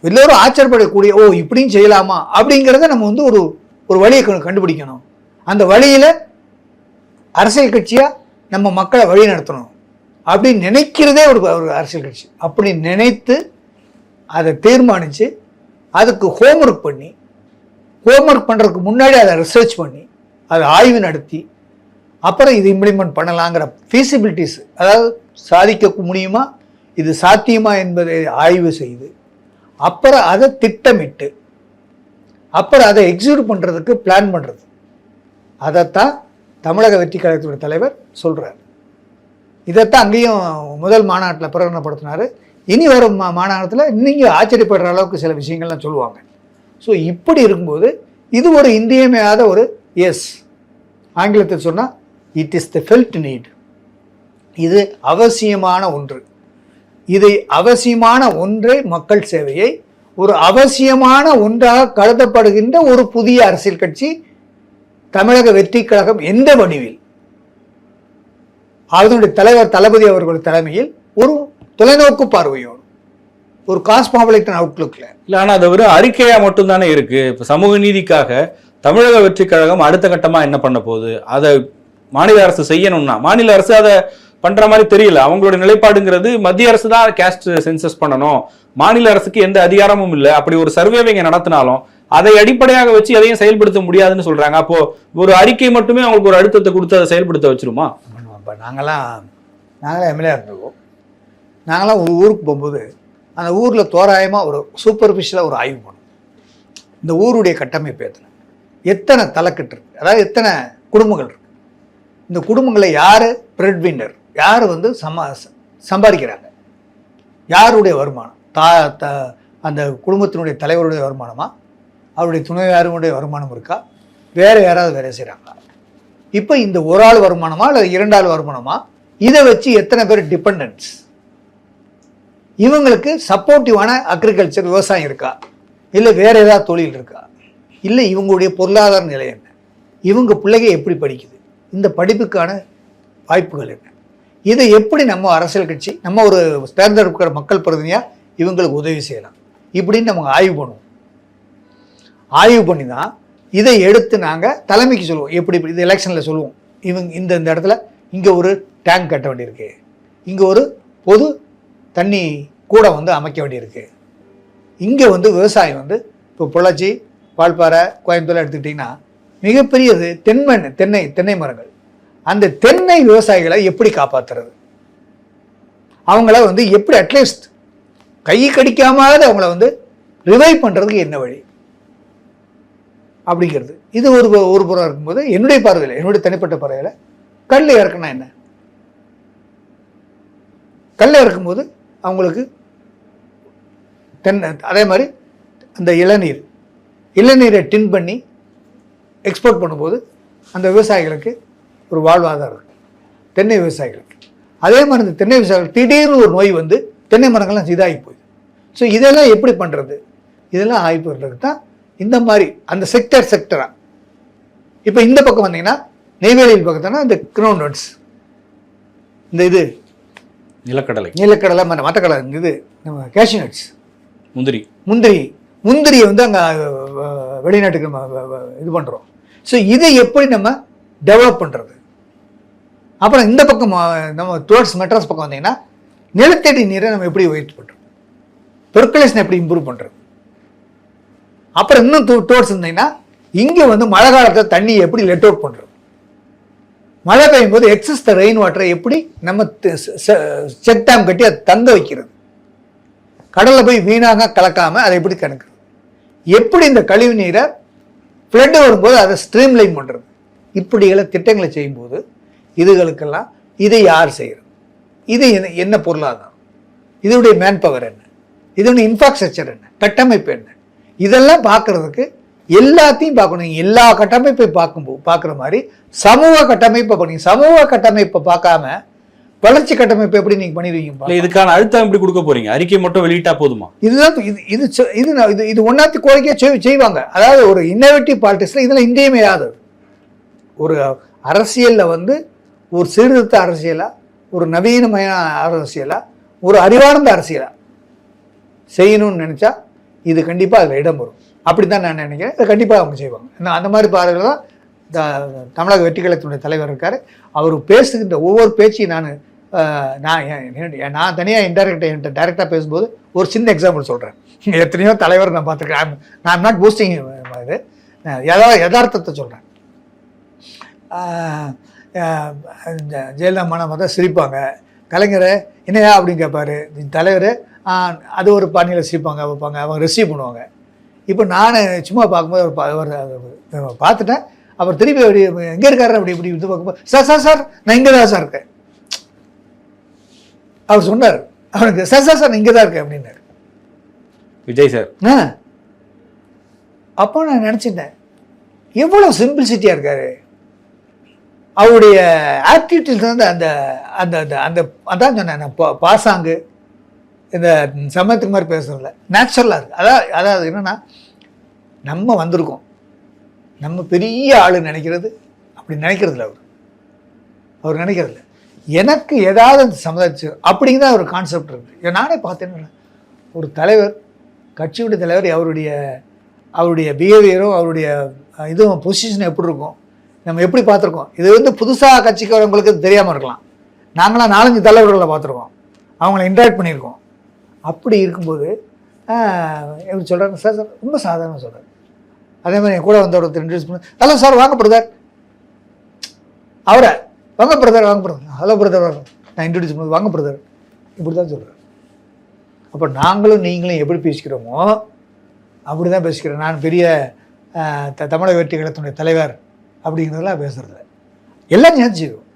எல்லோரும் ஆச்சரியப்படக்கூடிய இப்படியும் செய்யலாமா அப்படிங்கிறத நம்ம வந்து ஒரு வழியை கண்டுபிடிக்கணும். அந்த வழியில் அரசியல் கட்சியாக நம்ம மக்களை வழி நடத்தணும் அப்படின்னு நினைக்கிறதே ஒரு அரசியல் கட்சி. அப்படி நினைத்து அதை தீர்மானித்து அதுக்கு ஹோம்ஒர்க் பண்ணி, ஹோம்ஒர்க் பண்ணுறதுக்கு முன்னாடி அதை ரிசர்ச் பண்ணி, அதை ஆய்வு நடத்தி, அப்புறம் இது இம்ப்ளிமெண்ட் பண்ணலாங்கிற ஃபீசிபிலிட்டிஸ், அதாவது சாதிக்க முடியுமா, இது சாத்தியமா என்பதை ஆய்வு செய்து, அப்புறம் அதை திட்டமிட்டு, அப்புறம் அதை எக்ஸிக்யூட் பண்ணுறதுக்கு பிளான் பண்ணுறது. அதைத்தான் தமிழக வெற்றி கழகத்துடைய தலைவர் சொல்கிறார். இதைத்தான் அங்கேயும் முதல் மாநாட்டில் பிரகடனப்படுத்தினார். இனி வரும் மாநாட்டத்தில் நீங்கள் ஆச்சரியப்படுற அளவுக்கு சில விஷயங்கள்லாம் சொல்லுவாங்க. ஸோ இப்படி இருக்கும்போது இது ஒரு இன்றியமையாத ஒரு ஆங்கிலத்தில் சொன்னால் it is the felt need. இது அவசியமான ஒன்று. இதை அவசியமான ஒன்றை, மக்கள் சேவையை ஒரு அவசியமான ஒன்றாக கருதப்படுகின்ற ஒரு புதிய அரசியல் கட்சி தமிழக வெற்றி கழகம் எந்த வடிவில், அதனுடைய தலைவர் தளபதி அவர்கள் தலைமையில் ஒரு தொலைநோக்கு பார்வையோடு, ஒரு காஸ்மாபாலிட்டன் அவுட்லுக்ல இல்லை. ஆனால் அது ஒரு அறிக்கையா மட்டும்தானே இருக்கு. இப்போ சமூக நீதிக்காக தமிழக வெற்றி கழகம் அடுத்த கட்டமா என்ன பண்ண போகுது, அதை மாநில அரசு செய்யணும்னா மாநில அரசு அதை பண்ற மாதிரி தெரியல. அவங்களுடைய நிலைப்பாடுங்கிறது மத்திய அரசு தான் கேஸ்ட் சென்சஸ் பண்ணணும், மாநில அரசுக்கு எந்த அதிகாரமும் இல்லை. அப்படி ஒரு சர்வே இங்க நடத்தினாலும் அதை அடிப்படையாக வச்சு எதையும் செயல்படுத்த முடியாதுன்னு சொல்றாங்க. அப்போ ஒரு அறிக்கை மட்டுமே அவங்களுக்கு ஒரு அழுத்தத்தை கொடுத்து அதை செயல்படுத்த வச்சிருமா? இப்போ நாங்களாம் எம்எல்ஏ இருந்திருக்கோம். நாங்களாம் ஒரு ஊருக்கு போகும்போது அந்த ஊரில் தோராயமாக ஒரு சூப்பர்ஃபிஷியலாக ஒரு ஆய்வு பண்ணும். இந்த ஊருடைய கட்டமைப்பு எத்தனை தலைக்கட்டு இருக்குது, அதாவது எத்தனை குடும்பங்கள் இருக்குது, இந்த குடும்பங்களில் யார் பிரெட் வின்னர், யார் வந்து சம்பாதிக்கிறாங்க, யாருடைய வருமானம், அந்த குடும்பத்தினுடைய தலைவருடைய வருமானமா, அவருடைய துணைவியாருடைய வருமானம் இருக்கா, வேறு யாராவது வேலை செய்கிறாங்களா, இப்போ இந்த ஒரு ஆள் வருமானமா இல்லை 2 ஆள் வருமானமா, இதை வச்சு எத்தனை பேர் டிபெண்டன்ஸ், இவங்களுக்கு சப்போர்ட்டிவான அக்ரிகல்ச்சர் விவசாயம் இருக்கா, இல்லை வேறு ஏதாவது தொழில் இருக்கா, இல்லை இவங்களுடைய பொருளாதார நிலை என்ன, இவங்க பிள்ளைங்க எப்படி படிக்குது, இந்த படிப்புக்கான வாய்ப்புகள் என்ன, இதை எப்படி நம்ம அரசியல் கட்சி, நம்ம ஒரு தேர்ந்தெடுக்கிற மக்கள் பிரதிநிதியாக இவங்களுக்கு உதவி செய்யலாம், இப்படின்னு நம்ம ஆய்வு பண்ணுவோம். ஆய்வு பண்ணி தான் இதை எடுத்து நாங்கள் தலைமைக்கு சொல்லுவோம். எப்படி இது எலெக்ஷனில் சொல்லுவோம், இவங்க இந்த இடத்துல இங்கே ஒரு டேங்க் கட்ட வேண்டியிருக்கு, இங்கே ஒரு பொது தண்ணி கூட வந்து அமைக்க வேண்டியிருக்கு, இங்கே வந்து விவசாயம் வந்து இப்போ பொள்ளாச்சி, வால்பாறை, கோயம்புத்தூர் எடுத்துக்கிட்டிங்கன்னா மிகப்பெரியது தென்னை மரங்கள். அந்த தென்னை விவசாயிகளை எப்படி காப்பாற்றுறது, அவங்கள வந்து எப்படி அட்லீஸ்ட் கை கடிக்காமல் அவங்கள வந்து ரிவைவ் பண்ணுறதுக்கு என்ன வழி அப்படிங்கிறது. இது ஒரு புறம் இருக்கும்போது என்னுடைய பார்வையில், என்னுடைய தனிப்பட்ட பார்வையில், கல் இறக்குனா என்ன, கல் இறக்கும்போது அவங்களுக்கு அதே மாதிரி அந்த இளநீரை டின் பண்ணி எக்ஸ்போர்ட் பண்ணும்போது அந்த விவசாயிகளுக்கு ஒரு வாழ்வாதாரம் இருக்குது, தென்னை விவசாயிகளுக்கு. அதே மாதிரி இந்த தென்னை விவசாயிகள் திடீர்னு ஒரு நோய் வந்து தென்னை மரங்கள்லாம் இதாகி போகுது. ஸோ இதெல்லாம் எப்படி பண்ணுறது, இதெல்லாம் ஆய்வு பண்ணுறதுக்கு தான் இந்த மாதிரி அந்த செக்டராக. இப்போ இந்த பக்கம் வந்தீங்கன்னா நெய்வேலியில் பக்கத்தானா இந்த கிரவுண்ட், இந்த இது நிலக்கடலை மட்டக்கடலை, இது நம்ம கேஷ்யூ நட்ஸ், முந்திரியை வந்து அங்கே வெளிநாட்டுக்கு நம்ம இது பண்ணுறோம். ஸோ இதை எப்படி நம்ம டெவலப் பண்ணுறது. அப்புறம் இந்த பக்கம் நம்ம டுவர்ட்ஸ் மெட்ராஸ் பக்கம் வந்தீங்கன்னா நிலத்தடி நீரை நம்ம எப்படி உயர்த்தி பண்ணுறோம், பெர்குலேஷன் எப்படி இம்ப்ரூவ் பண்ணுறது. அப்புறம் இன்னும் டுவர்ட்ஸ் இருந்தீங்கன்னா இங்கே வந்து மழை காலத்தில் தண்ணியை எப்படி லெட் அவுட் பண்ணுறது, மழை பெய்யும் போது எக்ஸஸ் த ரெயின் வாட்டரை எப்படி நம்ம செக் டேம் கட்டி அதை தங்க வைக்கிறது, கடலில் போய் வீணாக கலக்காமல் அதை எப்படி கணக்குறது, எப்படி இந்த கழிவு நீரை ஃப்ளட் வரும்போது அதை ஸ்ட்ரீம்லைன் பண்ணுறது. இப்படிகளை திட்டங்களை செய்யும்போது இதுகளுக்கெல்லாம் இதை யார் செய்கிறது, இது என்ன பொருளாதாரம், இதனுடைய மேன் பவர் என்ன, இதனுடைய இன்ஃப்ராஸ்ட்ரக்சர் என்ன, கட்டமைப்பு என்ன, இதெல்லாம் பார்க்கறதுக்கு எல்லாத்தையும் பார்க்கணும். எல்லா கட்டமைப்பை பார்க்குற மாதிரி சமூக கட்டமைப்பை பண்ணி, சமூக கட்டமைப்பை பார்க்காம வளர்ச்சி கட்டமைப்பு எப்படி நீங்க பண்ணிடுவீங்க? இதுக்கான அழுத்தம் எப்படி கொடுக்க போறீங்க? அறிக்கை மட்டும் வெளியிட்டா போதுமா? இதுதான் இது ஒன்னாத்தி கோரிக்கையா செய்வாங்க. அதாவது ஒரு இன்னோவேட்டிவ் பாலிட்டிக்ஸ்ல இதெல்லாம் இன்றியமையாதது. ஒரு அரசியல்ல வந்து ஒரு சீர்திருத்த அரசியலா, ஒரு நவீனமய அரசியலா, ஒரு அறிவார்ந்த அரசியலா செய்யணும்னு நினைச்சா இது கண்டிப்பா அதுல இடம் வரும். அப்படித்தான் நான் நினைக்கிறேன். அதை கண்டிப்பா அவங்க செய்வாங்க. அந்த மாதிரி பார்வையில் தான் தமிழக வெற்றி கழகத்தினுடைய தலைவர் இருக்காரு. அவர் பேசுகின்ற ஒவ்வொரு பேச்சையும் நான் தனியாக என்கிட்ட டைரெக்டாக பேசும்போது ஒரு சின்ன எக்ஸாம்பிள் சொல்கிறேன். எத்தனையோ தலைவர் நான் பார்த்துருக்கேன். நான் நாட் பூஸ்டிங், இது யதார்த்தத்தை சொல்கிறேன். ஜெயலலிதா மானா பார்த்தா சிரிப்பாங்க, கலைஞரை என்னையா அப்படின்னு கேட்பாரு தலைவர், அது ஒரு பாணியில் சிரிப்பாங்க, வைப்பாங்க, அவங்க ரிசீவ் பண்ணுவாங்க. இப்போ நான் சும்மா பார்க்கும்போது அவர் பார்த்துட்டேன். அவர் திருப்பி அப்படி எங்கே இருக்காரு அப்படி இப்படி இது பார்க்கும்போது, சார் நான் இங்கே தான் சார் இருக்கேன். அவர் சொன்னார் அவனுக்கு, சார் நான் இங்கே தான் இருக்கேன் அப்படின்னாரு விஜய் சார். அப்போ நான் நினச்சிட்டேன் எவ்வளோ சிம்பிள்சிட்டியாக இருக்காரு. அவருடைய ஆக்டிவிட்டிஸ் வந்து அந்த அந்த அந்த அதான் சொன்னேன், பாசாங்கு இந்த சமயத்துக்கு மாதிரி பேசுறதில்ல, நேச்சுரலாக இருக்குது. அதாவது என்னென்னா நம்ம வந்திருக்கோம், நம்ம பெரிய ஆள் நினைக்கிறது அப்படி நினைக்கிறதில்ல. அவர் நினைக்கிறதில்ல எனக்கு ஏதாவது சமுதாயிச்சு அப்படிங்கிற ஒரு கான்செப்ட் இருக்குது. நானே பார்த்தேன்னு ஒரு தலைவர், கட்சியுடைய தலைவர், அவருடைய பிஹேவியரும் அவருடைய இதுவும் பொசிஷன் எப்படி இருக்கும் நம்ம எப்படி பார்த்துருக்கோம். இது வந்து புதுசாக கட்சிக்கு வரவங்களுக்கு தெரியாமல் இருக்கலாம். நாங்களாம் 4-5 தலைவர்களை பார்த்துருக்கோம், அவங்கள இன்ட்ராக்ட் பண்ணியிருக்கோம். அப்படி இருக்கும்போது எப்படி சொல்கிறாங்க, சார் ரொம்ப சாதாரணமாக சொல்கிறார். அதே மாதிரி என் கூட வந்து ஒருத்தர் இன்ட்ரடியூஸ் பண்ணி, ஹலோ சார் வாங்க பிரதர், அவரை வாங்க பிரதர், ஹலோ பிரதர் வாங்க, நான் இன்ட்ரடியூஸ் பண்ணி வாங்க பிரதர், இப்படி தான் சொல்கிறேன். அப்போ நாங்களும் நீங்களும் எப்படி பேசிக்கிறோமோ அப்படி தான் பேசிக்கிறேன். நான் பெரிய தமிழக வெற்றி கழகத்தினுடைய தலைவர் அப்படிங்கிறதெல்லாம் பேசுறது எல்லாம் ஞாபகம் செய்வோம்,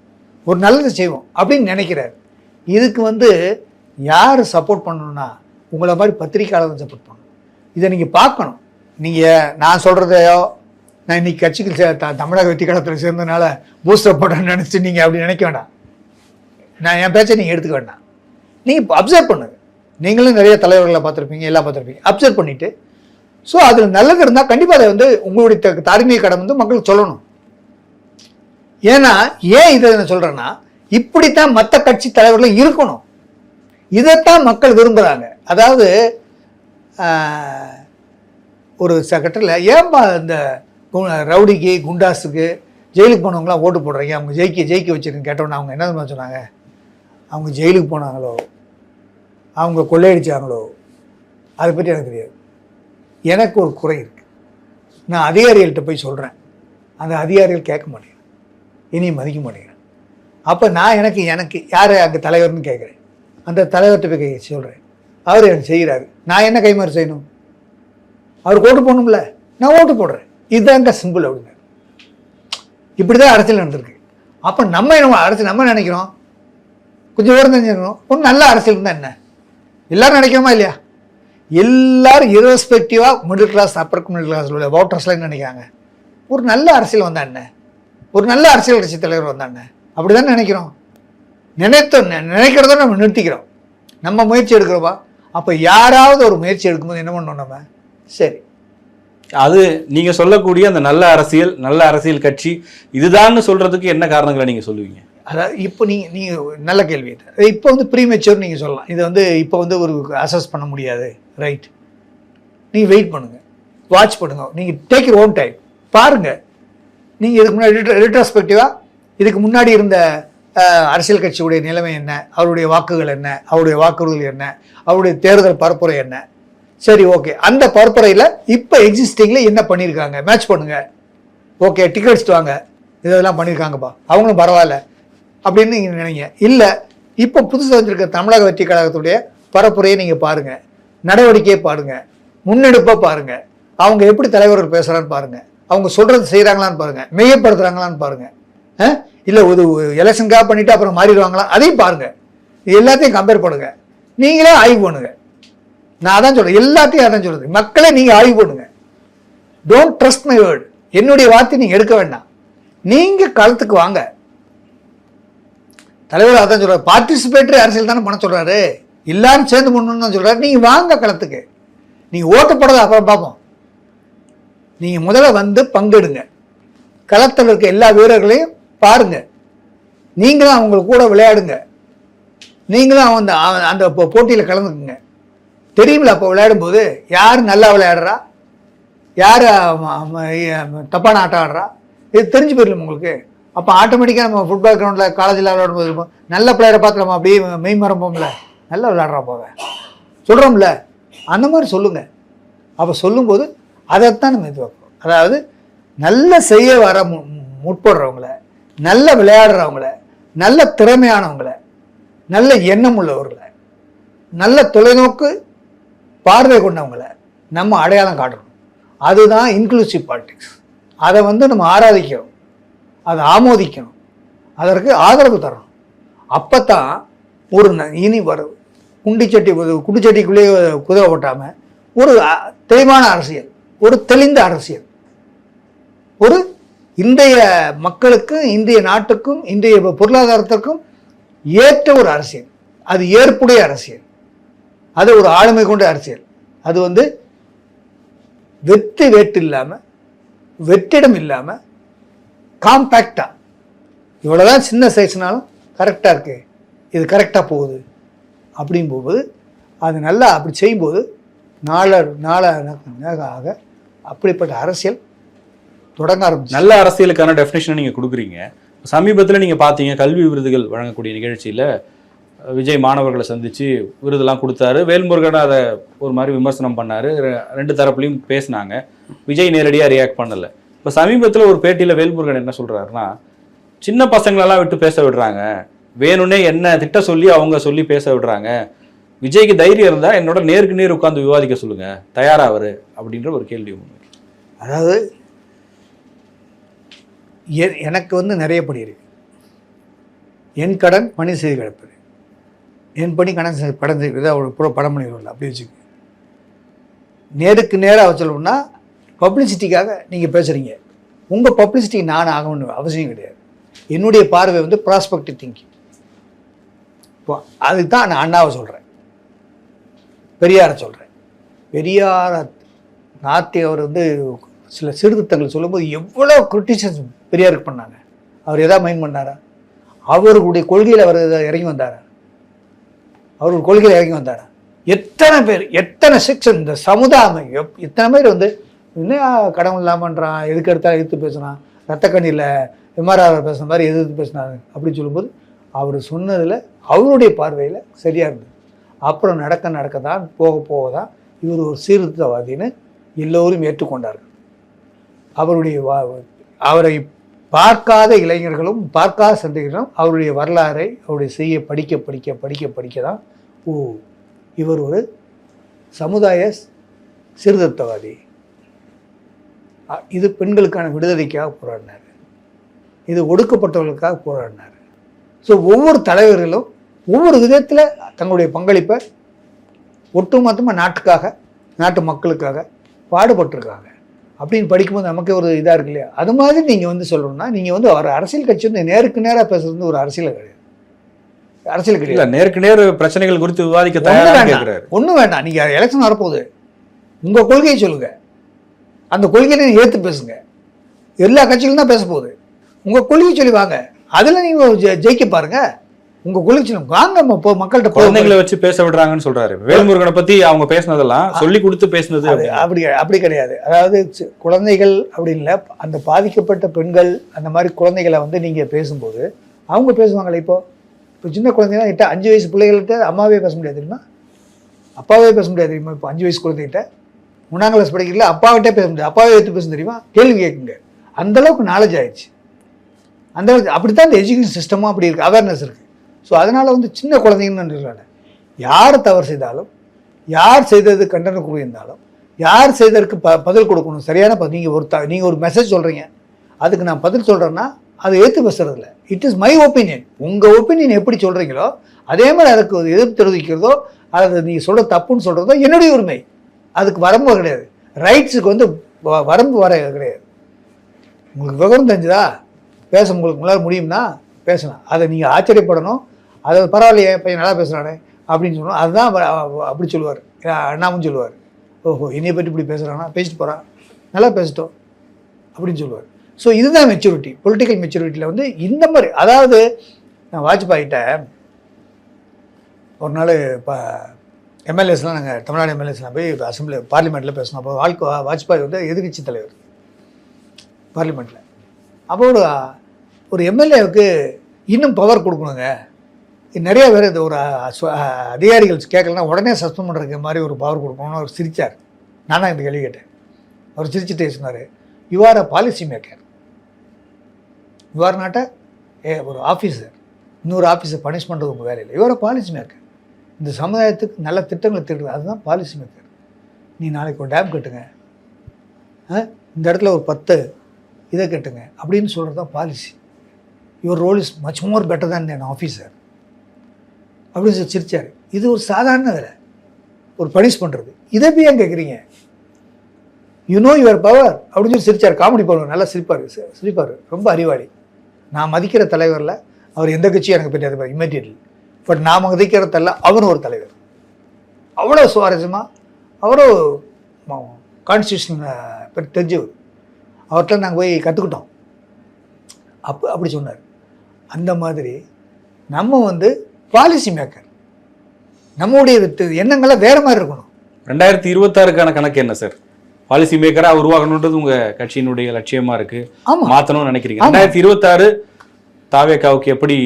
ஒரு நல்லது செய்வோம் அப்படின்னு நினைக்கிறார். இதுக்கு வந்து யார் சப்போர்ட் பண்ணணும்னா உங்களை மாதிரி பத்திரிக்கையாளர் சப்போர்ட் பண்ணணும். இதை நீங்கள் பார்க்கணும். நீங்கள் நான் சொல்கிறதையோ, நான் இன்னைக்கு கட்சிக்கு தமிழக வெற்றி கழகத்தில் சேர்ந்ததுனால பூஸ்டர் போட்டேன்னு நினச்சி நீங்கள் அப்படி நினைக்க வேண்டாம். நான் என் பேச்சை நீங்கள் எடுத்துக்க வேண்டாம். நீங்கள் அப்சர்வ் பண்ணுங்க. நீங்களும் நிறைய தலைவர்களை பார்த்துருப்பீங்க, எல்லாம் பார்த்துருப்பீங்க. அப்சர்வ் பண்ணிவிட்டு ஸோ அதில் நல்லது இருந்தால் கண்டிப்பாக அதை வந்து உங்களுடைய தார்மீக கடமை வந்து மக்களுக்கு சொல்லணும். ஏன்னா ஏன் இதை நான் சொல்கிறேன்னா, இப்படித்தான் மற்ற கட்சி தலைவர்களும் இருக்கணும். இதைத்தான் மக்கள் விரும்புகிறாங்க. அதாவது ஒரு கட்டத்தில் ஏன்பா இந்த ரவுடிக்கு குண்டாஸுக்கு ஜெயிலுக்கு போனவங்களாம் ஓட்டு போடுறீங்க, அவங்க ஜெயிக்க வச்சுருங்க கேட்டோன்னா அவங்க என்ன சொன்னாங்க, அவங்க ஜெயிலுக்கு போனாங்களோ, அவங்க கொள்ளையடிச்சாங்களோ, அதை பற்றி எனக்கு தெரியாது. எனக்கு ஒரு குறை இருக்குது. நான் அதிகாரிகள்கிட்ட போய் சொல்கிறேன், அந்த அதிகாரிகள் கேட்க மாட்டேங்கிறேன், இனியும் மதிக்க மாட்டேங்கிறேன். அப்போ நான் எனக்கு யார் அங்கே தலைவர்னு கேட்குறேன். அந்த தலைவர்கிட்ட போய் சொல்கிறேன், அவர் எனக்கு செய்கிறாரு, நான் என்ன கைமாறு செய்யணும்? அவருக்கு ஓட்டு போடணும்ல, நான் ஓட்டு போடுறேன், இதுதாங்க சிம்பிள் அப்படின்னு. இப்படி தான் அரசியல் நடந்திருக்கு. அப்போ நம்ம அரசியல் நம்ம நினைக்கிறோம், கொஞ்சம் விவரம் தெரிஞ்சுக்கணும், ஒரு நல்ல அரசியல் இருந்தால் என்ன, எல்லாரும் நினைக்கிறோமா இல்லையா? எல்லாரும் இரஸ்பெக்டிவாக மிடில் கிளாஸ் அப்பர் மிடில் கிளாஸில் உள்ள ஓட்டர்ஸ்லாம் நினைக்கிறாங்க, ஒரு நல்ல அரசியல் வந்தா என்ன, ஒரு நல்ல அரசியல் கட்சி தலைவர் வந்தா என்ன, அப்படி தானே நினைக்கிறோம். நினைக்கிறத நம்ம நிறுத்திக்கிறோம், நம்ம முயற்சி எடுக்கிறோமா? அப்போ யாராவது ஒரு முயற்சி எடுக்கும்போது என்ன பண்ணணும் நம்ம? சரி, அது நீங்க சொல்லக்கூடிய அந்த நல்ல அரசியல், நல்ல அரசியல் கட்சி இதுதான்னு சொல்றதுக்கு என்ன காரணங்களை நீங்க சொல்லுவீங்க? அதாவது இப்போ நீங்கள் நல்ல கேள்வி. இப்போ வந்து ப்ரீமெச்சூர் நீங்கள் சொல்லலாம், இது வந்து இப்போ வந்து ஒரு அசஸ் பண்ண முடியாது, ரைட்? நீங்கள் வெயிட் பண்ணுங்கள், வாட்ச் பண்ணுங்கள், நீங்கள் டேக் யூர் ஓன் டைம் பாருங்கள். நீங்கள் இதுக்கு முன்னாடி ரிட்ரோஸ்பெக்டிவாக இதுக்கு முன்னாடி இருந்த அரசியல் கட்சியுடைய நிலைமை என்ன, அவருடைய வாக்குகள் என்ன, அவருடைய வாக்குறுதிகள் என்ன, அவருடைய தேர்தல் பரப்புரை என்ன, சரி ஓகே, அந்த பரப்புரையில் இப்போ எக்ஸிஸ்டிங்கில் என்ன பண்ணியிருக்காங்க மேட்ச் பண்ணுங்கள். ஓகே, டிக்கெட்ஸ் வாங்க, இதெல்லாம் பண்ணியிருக்காங்கப்பா, அவங்களும் பரவாயில்ல அப்படின்னு நீங்கள் நினைங்க. இல்லை, இப்போ புதுசாக வந்திருக்க தமிழக வெற்றி கழகத்துடைய பரப்புரையை நீங்கள் பாருங்கள், நடவடிக்கையை பாருங்கள், முன்னெடுப்பாக பாருங்கள், அவங்க எப்படி தலைவர்கள் பேசுகிறான்னு பாருங்கள், அவங்க சொல்கிறது செய்கிறாங்களான்னு பாருங்கள், மெய்யப்படுத்துகிறாங்களான்னு பாருங்கள். இல்லை ஒரு எலெக்ஷனுக்காக பண்ணிவிட்டு அப்புறம் மாறிடுவாங்களா, அதையும் பாருங்கள். இது எல்லாத்தையும் கம்பேர் பண்ணுங்கள், நீங்களே ஆய்வு பண்ணுங்கள். நான் அதான் சொல்கிறேன், எல்லாத்தையும் அதான் சொல்கிறது, மக்களை நீங்கள் ஆய்வு பண்ணுங்கள். டோன்ட் ட்ரஸ்ட் மை வேர்டு, என்னுடைய வார்த்தை நீங்கள் எடுக்க வேண்டாம், நீங்கள் களத்துக்கு வாங்க. தலைவர் அதான் சொல்கிறார், பார்ட்டிசிபேட்டரி அரசியல் தானே பண்ண சொல்கிறாரு, எல்லாரும் சேர்ந்து பண்ணணும்னு தான் சொல்கிறாரு. நீங்கள் வாங்க களத்துக்கு, நீங்கள் ஓட்டப்படுறத அப்புறம் பார்ப்போம். நீங்கள் முதல்ல வந்து பங்கெடுங்க, களத்தில் இருக்க எல்லா வீரர்களையும் பாருங்க, நீங்களும் அவங்க கூட விளையாடுங்க, நீங்களும் அந்த அந்த போட்டியில் கலந்துக்குங்க. தெரியுமில்ல, அப்போ விளையாடும்போது யார் நல்லா விளையாடுறா, யார் தப்பான ஆட்டம் ஆடுறா, இது தெரிஞ்சு போயிடலாம் உங்களுக்கு. அப்போ ஆட்டோமேட்டிக்காக நம்ம ஃபுட்பால் கிரவுண்டில் காலேஜில் விளையாடும்போது நல்ல பிளேயரை பார்த்து நம்ம அப்படியே மெய் மறப்போம்ல, நல்லா விளையாடுறா போவேன் சொல்கிறோம்ல, அந்த மாதிரி சொல்லுங்கள். அப்போ சொல்லும்போது அதைத்தான் நம்ம இது வைப்போம். அதாவது நல்ல செய்ய வர முற்படுறவங்கள, நல்ல விளையாடுறவங்கள, நல்ல திறமையானவங்கள, நல்ல எண்ணம் உள்ளவர்களை, நல்ல தொலைநோக்கு பார்வை கொண்டவங்கள நம்ம அடையாளம் காட்டணும். அதுதான் இன்க்ளூசிவ் பாலிடிக்ஸ். அதை வந்து நம்ம ஆராதிக்கணும், அதை ஆமோதிக்கணும், அதற்கு ஆதரவு தரணும். அப்போ தான் ஒரு இனி வரும் குண்டிச்சட்டிக்குள்ளேயே குதிரை ஓட்டாமல் ஒரு தெளிவான அரசியல், ஒரு தெளிந்த அரசியல், ஒரு இன்றைய மக்களுக்கும் இந்திய நாட்டுக்கும் இன்றைய பொருளாதாரத்திற்கும் ஏற்ற ஒரு அரசியல், அது ஏற்புடைய அரசியல், அது ஒரு ஆளுமை கொண்ட அரசியல். அது வந்து வேட்டு இல்லாமல், வெற்றிடம் இல்லாமல், காம்பேக்டாக, இவ்வளோதான் சின்ன சைஸ்னாலும் கரெக்டாக இருக்கு, இது கரெக்டாக போகுது அப்படின் போகும்போது அது நல்லா அப்படி செய்யும்போது நாளாக அப்படிப்பட்ட அரசியல் தொடங்க ஆரம்பிச்சு. நல்ல அரசியலுக்கான டெஃபினேஷனை நீங்கள் கொடுக்குறீங்க. சமீபத்தில் நீங்கள் பார்த்தீங்க, கல்வி விருதுகள் வழங்கக்கூடிய நிகழ்ச்சியில் விஜய் மாணவர்களை சந்தித்து விருதெல்லாம் கொடுத்தாரு. வேல்முருகன் அதை ஒரு மாதிரி விமர்சனம் பண்ணார், ரெண்டு தரப்புலையும் பேசினாங்க. விஜய் நேரடியாக ரியாக்ட் பண்ணலை. இப்போ சமீபத்தில் ஒரு பேட்டியில் வேல்முருகன் என்ன சொல்கிறாருன்னா, சின்ன பசங்களெல்லாம் விட்டு பேச விடுறாங்க, வேணும்னே என்ன திட்ட சொல்லி அவங்க சொல்லி பேச விடுறாங்க, விஜய்க்கு தைரியம் இருந்தால் என்னோட நேருக்கு நேர் உட்காந்து விவாதிக்க சொல்லுங்கள், தயாராக அவர் அப்படின்ற ஒரு கேள்வி. அதாவது எனக்கு வந்து நிறைய பணி இருக்கு. என் கடன் பணி செய்து கிடப்பது, என் பணி படம் செய்வது, அவரோட படம் பண்ணிடுவோம்ல, அப்படி வச்சுக்க. நேருக்கு நேராக சொல்லணும்னா பப்ளிசிட்டிக்காக நீங்கள் பேசுகிறீங்க, உங்கள் பப்ளிசிட்டிக்கு நான் ஆகணும்னு அவசியம் கிடையாது. என்னுடைய பார்வை வந்து ப்ராஸ்பெக்டிவ் திங்கிங். இப்போ அதுக்கு தான் நான் அண்ணாவை சொல்கிறேன், பெரியாரை சொல்கிறேன். பெரியார நார்த்தி அவர் வந்து சில சீர்திருத்தங்கள் சொல்லும்போது எவ்வளோ கிரிட்டிசிசம் பெரியாருக்கு பண்ணாங்க. அவர் எதாவது மைண்ட் பண்ணாரா? அவர்களுடைய கொள்கையில் அவர் இறங்கி வந்தாரா? அவர்கள் கொள்கையில் இறங்கி வந்தாரா? எத்தனை பேர், எத்தனை செக்ஷன் இந்த சமுதாயம், எத்தனை பேர் வந்து இன்னும் கடவுள் இல்லாமன்றான், எதுக்கு எடுத்தாலும் எதிர்த்து பேசுனான், ரத்த கண்ணியில் எம்ஆர்ஆர் பேசுன மாதிரி எதிர்த்து பேசினாரு அப்படின்னு சொல்லும்போது அவர் சொன்னதில் அவருடைய பார்வையில் சரியாக இருந்தது. அப்புறம் நடக்க தான் போக தான் இவர் ஒரு சீர்திருத்தவாதின்னு எல்லோரும் ஏற்றுக்கொண்டார்கள். அவரை பார்க்காத இளைஞர்களும் பார்க்காத சந்தைகளும் அவருடைய வரலாறை அவருடைய செய்ய படிக்க தான் இவர் ஒரு சமுதாய சீர்திருத்தவாதி இது பெண்களுக்கான விடுதலைக்காக போராடினார், இது ஒடுக்கப்பட்டவர்களுக்காக போராடினார். ஸோ ஒவ்வொரு தலைவர்களும் ஒவ்வொரு விதத்தில் தங்களுடைய பங்களிப்பை ஒட்டுமொத்தமாக நாட்டுக்காக, நாட்டு மக்களுக்காக பாடுபட்டிருக்காங்க. அப்படின்னு படிக்கும்போது நமக்கே ஒரு இதாக இருக்கு இல்லையா? அது மாதிரி நீங்கள் வந்து சொல்லணும்னா, நீங்கள் வந்து ஒரு அரசியல் கட்சி வந்து நேருக்கு நேராக பேசுறது ஒரு அரசியல் கிடையாது. அரசியல் கிடையாது. நேருக்கு நேர் பிரச்சனைகள் குறித்து விவாதிக்க தயாராக ஒன்றும் வேண்டாம். நீங்கள் எலெக்ஷன் வரப்போகுது, உங்கள் கொள்கையை சொல்லுங்க, அந்த கொள்கையை நீங்கள் ஏற்று பேசுங்க. எல்லா கட்சிகளும் தான் பேச போகுது. உங்கள் கொள்கையை சொல்லி வாங்க, அதில் நீங்கள் ஜெயிக்க பாருங்க. உங்கள் கொள்கை சொல்லி வாங்க, மக்கள்கிட்ட குழந்தைங்களை வச்சு பேச விடுறாங்கன்னு சொல்றாரு. வேல்முருகனை பற்றி அவங்க பேசினதெல்லாம் சொல்லி கொடுத்து பேசினது அப்படி கிடையாது. அதாவது குழந்தைகள் அப்படின்னு இல்லை, அந்த பாதிக்கப்பட்ட பெண்கள் அந்த மாதிரி குழந்தைகளை வந்து நீங்கள் பேசும்போது அவங்க பேசுவாங்களே. இப்போ சின்ன குழந்தைங்க 5 வயசு பிள்ளைகள்கிட்ட அம்மாவே பேச முடியாது தெரியுமா, அப்பாவே பேச முடியாது தெரியுமா? இப்போ 5 வயசு குழந்தைகிட்ட 3ஆம் கிளாஸ் படிக்கல, அப்பாவிட்டே பேச முடியாது, அப்பாவே எடுத்து பேச தெரியுமா? கேள்வி கேட்குங்க. அந்தளவுக்கு நாலேஜ் ஆயிடுச்சு. அந்தளவுக்கு அப்படித்தான் இந்த எஜுகேஷன் சிஸ்டமும் அப்படி இருக்குது, அவேர்னஸ் இருக்குது. ஸோ அதனால் வந்து சின்ன குழந்தைங்கன்னு சொல்கிறாங்க, யார் தவறு செய்தாலும், யார் செய்தது கண்டனக்குரிய இருந்தாலும், யார் செய்ததற்கு பதில் கொடுக்கணும். சரியான நீங்கள் ஒரு மெசேஜ் சொல்கிறீங்க, அதுக்கு நான் பதில் சொல்கிறேன்னா அதை ஏற்று பேசுறதில்ல. It is my opinion. உங்கள் ஒப்பீனியன் எப்படி சொல்கிறீங்களோ அதே மாதிரி அதுக்கு எதிர்ப்பு தெரிவிக்கிறதோ, அதை நீங்கள் சொல்கிற தப்புன்னு சொல்கிறதோ என்னுடைய உரிமை. அதுக்கு வரம்பு கிடையாது. ரைட்ஸுக்கு வந்து வரம்பு வர கிடையாது. உங்களுக்கு விவரம் தெரிஞ்சுதா பேச, உங்களுக்கு உங்களால் முடியும்னா பேசலாம். அதை நீங்கள் ஆச்சரியப்படணும், அதை பரவாயில்லையே பையன் நல்லா பேசுகிறானே அப்படின்னு சொல்லணும். அதுதான் அப்படி சொல்லுவார், அண்ணாமும் சொல்லுவார். ஓஹோ, என்னையை பற்றி இப்படி பேசுகிறானா, பேசிட்டு போகிறான், நல்லா பேசிட்டோம் அப்படின்னு சொல்லுவார். ஸோ இதுதான் மெச்சூரிட்டி. பொலிட்டிக்கல் மெச்சூரிட்டியில் வந்து இந்த மாதிரி, அதாவது நான் வாஜ்பாயிட்ட ஒரு நாள் இப்போ எம்எல்ஏஸ்லாம், நாங்கள் தமிழ்நாடு எம்எல்ஏஸ்லாம் போய் அசம்பிளி பார்லிமெண்ட்டில் பேசணும். அப்போ வாஜ்பாய் வந்து எதிர்கட்சி தலைவர் பார்லிமெண்ட்டில். அப்போ ஒரு எம்எல்ஏவுக்கு இன்னும் பவர் கொடுக்கணுங்க, நிறைய பேர் இது ஒரு அதிகாரிகள் கேட்கலன்னா உடனே சஸ்பெண்ட் பண்ணுறதுக்கு மாதிரி ஒரு பவர் கொடுக்கணும்னு அவர் சிரித்தார். நான் தான் இந்த கேள்வி கேட்டேன். அவர் சிரிச்சுட்டே சொன்னார், you are a policy maker, you are not ஒரு ஆஃபீஸர். இன்னொரு ஆஃபீஸர் பனிஷ் பண்ணுறது உங்கள் வேலையில். You are a policy maker. இந்த சமுதாயத்துக்கு நல்ல திட்டங்களை திட்டுறது, அதுதான் பாலிசி மேக்கர். நீ நாளைக்கு ஒரு டேம் கட்டுங்க, இந்த இடத்துல ஒரு 10 இதை கட்டுங்க அப்படின்னு சொல்கிறது தான் policy. Your role is much more better than an officer அப்படின்னு சொல்லி சிரிச்சார். இது ஒரு சாதாரண வேலை, ஒரு பனிஷ் பண்ணுறது. இதை போய் ஏன் கேட்குறீங்க? யூ நோ யுவர் பவர் அப்படின்னு சொல்லி சிரிச்சார். காமெடி பண்ணுவார், நல்லா சிரிப்பார், ரொம்ப அறிவாளி. நான் மதிக்கிற தலைவரில் அவர் எந்த கட்சியும் எனக்கு தெரியாது இமீடியட்லி. பட் நான் மதிக்கிற அவரும் ஒரு தலைவர். அவ்வளோ சுவாரஸ்யமாக, அவ்வளோ கான்ஸ்டியூஷன் தெரிஞ்சவர். அவர்கிட்ட நாங்கள் போய் கற்றுக்கிட்டோம். அப்படி சொன்னார். அந்த மாதிரி நம்ம வந்து பாலிசி மேக்கர், நம்முடைய எண்ணங்கள்லாம் வேறு மாதிரி இருக்கணும். 2026க்கான கணக்கு என்ன சார்? பாலிசி மேக்கராக உருவாகணுன்றது உங்கள் கட்சியினுடைய லட்சியமாக இருக்குது, மாற்றணும்னு நினைக்கிறீங்க. 2026 தாவேகாவுக்கு எப்படி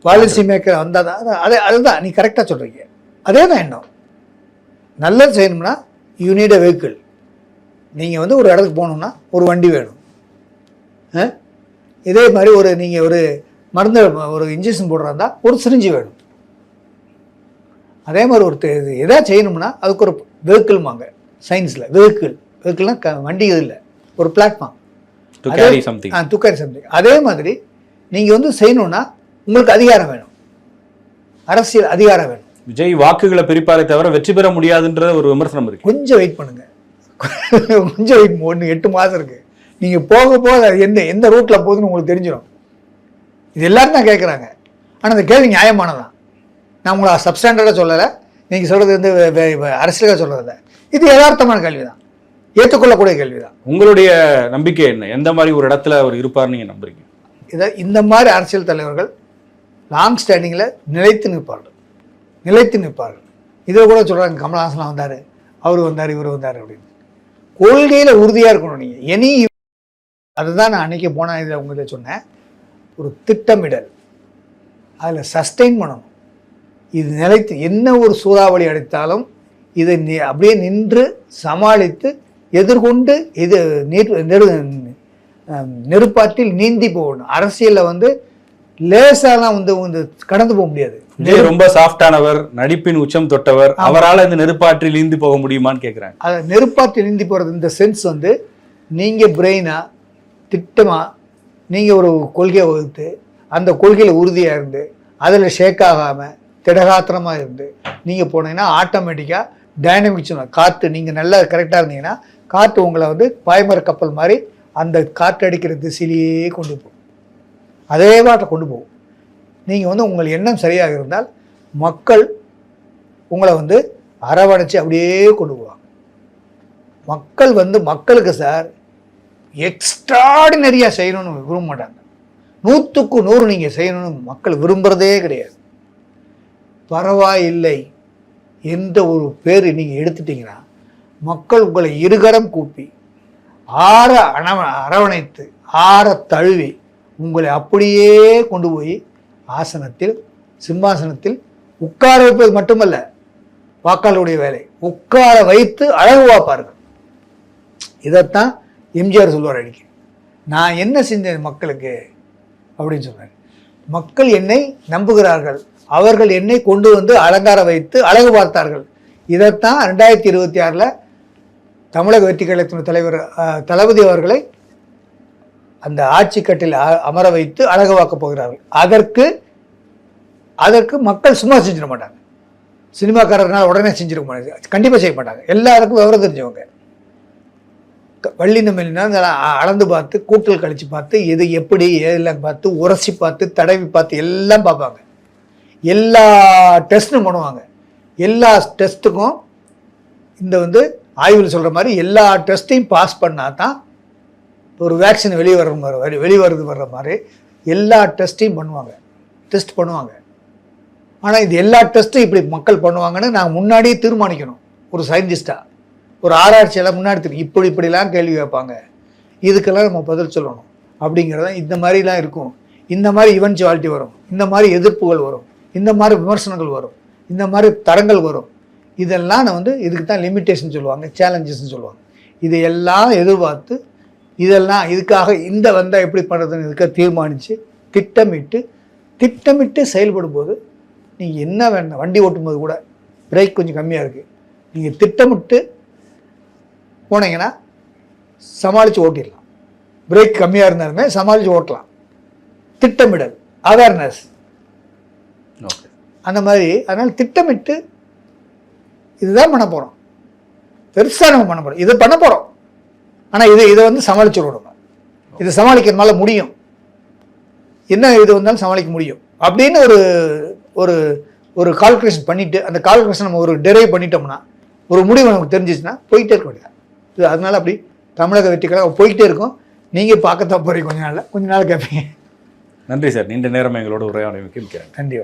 பாலிசி மேக்கர் வந்தால் தான் அதுதான் நீ கரெக்டாக சொல்கிறீங்க. அதே தான் எண்ணம். நல்லது செய்யணும்னா யூ நீட் அ வெஹிக்கிள். நீங்கள் வந்து ஒரு இடத்துக்கு போகணுன்னா ஒரு வண்டி வேணும். இதே மாதிரி நீங்கள் ஒரு மருந்து, ஒரு இன்ஜெக்ஷன் போடுறதா ஒரு சிரிஞ்சு வேணும். அதே மாதிரி எதாவது செய்யணும்னா அதுக்கு ஒரு வெஹிக்கிள்மாங்க சயின்ஸில். வெஹிக்கிள்னா வண்டி இது இல்லை, ஒரு பிளாட்ஃபார்ம், டு கேரி சம்திங். அதே மாதிரி நீங்கள் வந்து செய்யணும்னா உங்களுக்கு அதிகாரம் வேணும், அரசியல் அதிகாரம் வேணும். விஜய் வாக்குகளை பிரிப்பாரை தவிர வெற்றி பெற முடியாதுன்ற ஒரு விமர்சனம் இருக்கு. கொஞ்சம் வெயிட் பண்ணுங்க, கொஞ்சம் வெயிட். 8 மாதம் இருக்குது. நீங்கள் போக எந்த ரூட்டில் போகுதுன்னு உங்களுக்கு தெரிஞ்சிடும். இது எல்லாரும் தான் கேட்குறாங்க. ஆனால் அந்த கேள்வி நியாயமானதான். நான் உங்களை சப்ஸ்டாண்டர்டாக சொல்லலை, நீங்கள் சொல்கிறது வந்து அரசியலாக சொல்கிறதில்ல. இது யதார்த்தமான கேள்வி தான், ஏற்றுக்கொள்ளக்கூடிய கேள்வி தான். உங்களுடைய நம்பிக்கை என்ன? எந்த மாதிரி ஒரு இடத்துல அவர் இருப்பார் நீங்கள் நம்புறீங்க? இந்த மாதிரி அரசியல் தலைவர்கள் லாங் ஸ்டாண்டிங்கில் நிலைத்து நிற்பார்கள். இதில் கூட சொல்கிறாங்க, கமல்ஹாசன் வந்தார், அவர் வந்தார், இவர் வந்தார் அப்படின்னு. கொள்கையில் உறுதியாக இருக்கணும் நீங்கள். அதுதான் நான் அன்றைக்கி போனால் இதில் உங்கள்கிட்ட சொன்னேன், ஒரு திட்டமிடல், அதில் சஸ்டெயின் பண்ணணும். இது நிலைத்து என்ன ஒரு சூறாவளி அடித்தாலும் இதை அப்படியே நின்று சமாளித்து எதிர்கொண்டு இது நெருப்பாற்றில் நீந்தி போகணும். அரசியலில் வந்து லேசாலாம் வந்து கடந்து போக முடியாது. ரொம்ப சாஃப்டானவர், நடிப்பின் உச்சம் தொட்டவர், அவரால் இந்த நெருப்பாற்றில் நீந்தி போக முடியுமான்னு கேட்குறாங்க. அதை நெருப்பாற்றில் நீந்தி போகிறது இந்த சென்ஸ் வந்து நீங்கள் பிரெயினாக திட்டமாக நீங்கள் ஒரு கொள்கையை வகுத்து அந்த கொள்கையில் உறுதியாக இருந்து அதில் ஷேக் ஆகாமல் திடகாத்திரமாக இருந்து நீங்கள் போனீங்கன்னா ஆட்டோமேட்டிக்காக டைனமிக்ஸ் காற்று நீங்கள் நல்லா கரெக்டாக இருந்தீங்கன்னா காற்று உங்களை வந்து பாய்மர கப்பல் மாதிரி அந்த காற்று அடிக்கிற திசையிலேயே கொண்டு போகும். அதே வாட்டை கொண்டு போகும். நீங்கள் வந்து உங்கள் எண்ணம் சரியாக இருந்தால் மக்கள் உங்களை வந்து அரவணைச்சு அப்படியே கொண்டு போவாங்க. மக்கள் வந்து மக்களுக்கு சார் எக்ஸ்ட்ராடினரியாக செய்யணும்னு விரும்ப மாட்டாங்க. 100க்கு 100 நீங்கள் செய்யணும்னு மக்கள் விரும்புகிறதே கிடையாது. பரவாயில்லை என்ற ஒரு பேர் நீங்கள் எடுத்துட்டீங்கன்னா மக்கள் உங்களை இருகரம் கூப்பி ஆற அரவணைத்து ஆற தழுவி உங்களை அப்படியே கொண்டு போய் ஆசனத்தில் சிம்மாசனத்தில் உட்கார வைப்பது மட்டுமல்ல வாக்காளருடைய வேலை, உட்கார வைத்து அழகு பார்ப்பார்கள். இதைத்தான் எம்ஜிஆர் சொல்வார் அடிக்க. நான் என்ன செஞ்சேன் மக்களுக்கு அப்படின்னு சொன்னார். மக்கள் என்னை நம்புகிறார்கள், அவர்கள் என்னை கொண்டு வந்து அலங்கார வைத்து அழகு பார்த்தார்கள். இதைத்தான் 2026 தமிழக வெற்றி கழகத்தின் தலைவர் தளபதி அவர்களை அந்த ஆட்சி கட்டில் அமர வைத்து அழகு பார்க்க போகிறார்கள். அதற்கு மக்கள் சும்மா செஞ்சிட மாட்டாங்க. சினிமாக்காரர்னால் உடனே செஞ்சிருக்க மாட்டாங்க, கண்டிப்பாக செய்ய மாட்டாங்க. எல்லாருக்கும் விவரம் தெரிஞ்சவங்க. வள்ளி நம்பினா அளந்து பார்த்து கூட்டல் கழிச்சு பார்த்து எது எப்படி எல்லாம் பார்த்து உரசி பார்த்து தடவி பார்த்து எல்லாம் பார்ப்பாங்க. எல்லா டெஸ்ட்டும் பண்ணுவாங்க. எல்லா டெஸ்ட்டுக்கும் இந்த வந்து ஆய்வில் சொல்கிற மாதிரி எல்லா டெஸ்ட்டையும் பாஸ் பண்ணால் தான் ஒரு வேக்சின் வெளிவருது வர்ற மாதிரி எல்லா டெஸ்ட்டையும் டெஸ்ட் பண்ணுவாங்க. ஆனால் இது எல்லா டெஸ்ட்டும் இப்படி மக்கள் பண்ணுவாங்கன்னு நாங்கள் முன்னாடியே தீர்மானிக்கணும். ஒரு சயின்டிஸ்டாக ஒரு ஆராய்ச்சியெல்லாம் முன்னாடி தெரியும். இப்படிலாம் கேள்வி வைப்பாங்க, இதுக்கெல்லாம் நம்ம பதில் சொல்லணும் அப்படிங்கிறத. இந்த மாதிரிலாம் இருக்கும், இந்த மாதிரி இவென்ச்சுவாலிட்டி வரும், இந்த மாதிரி எதிர்ப்புகள் வரும், இந்த மாதிரி விமர்சனங்கள் வரும், இந்த மாதிரி தடங்கள் வரும். இதெல்லாம் நான் வந்து இதுக்கு தான் லிமிட்டேஷன் சொல்லுவாங்க, சேலஞ்சஸ்ன்னு சொல்லுவாங்க. இதையெல்லாம் எதிர்பார்த்து இதுக்காக இந்த வந்தால் எப்படி பண்ணுறதுன்னு இதுக்காக தீர்மானித்து திட்டமிட்டு செயல்படும் போது நீங்கள் என்ன வேணும், வண்டி ஓட்டும்போது கூட பிரேக் கொஞ்சம் கம்மியாக இருக்குது, நீங்கள் திட்டமிட்டு போனீங்கன்னா சமாளித்து ஓட்டிடலாம். பிரேக் கம்மியாக இருந்தாலுமே சமாளித்து ஓட்டலாம். திட்டமிடல், அவேர்னஸ், அந்த மாதிரி. அதனால் திட்டமிட்டு இதுதான் பண்ண போகிறோம், பெருசாக நம்ம பண்ண போகிறோம், இதை பண்ண போகிறோம். ஆனால் இதை வந்து சமாளிச்சுடணும். இதை சமாளிக்கிறதுனால முடியும், என்ன இது வந்தாலும் சமாளிக்க முடியும் அப்படின்னு ஒரு ஒரு கால்குலேஷன் பண்ணிவிட்டு அந்த கால்குலேஷன் நம்ம ஒரு டெரைவ் பண்ணிட்டோம்னா ஒரு முடிவு நமக்கு தெரிஞ்சிச்சுன்னா போயிட்டே இருக்க முடியாது. அதனால அப்படி தமிழக வெற்றி கழகம் போயிட்டே இருக்கும். நீங்கள் பார்க்கத்தான் போகிறீங்க, கொஞ்ச நாள் கேட்பீங்க. நன்றி சார், நீண்ட நேரம் எங்களோட உரையாடலுக்கு இருக்கிறேன். நன்றி.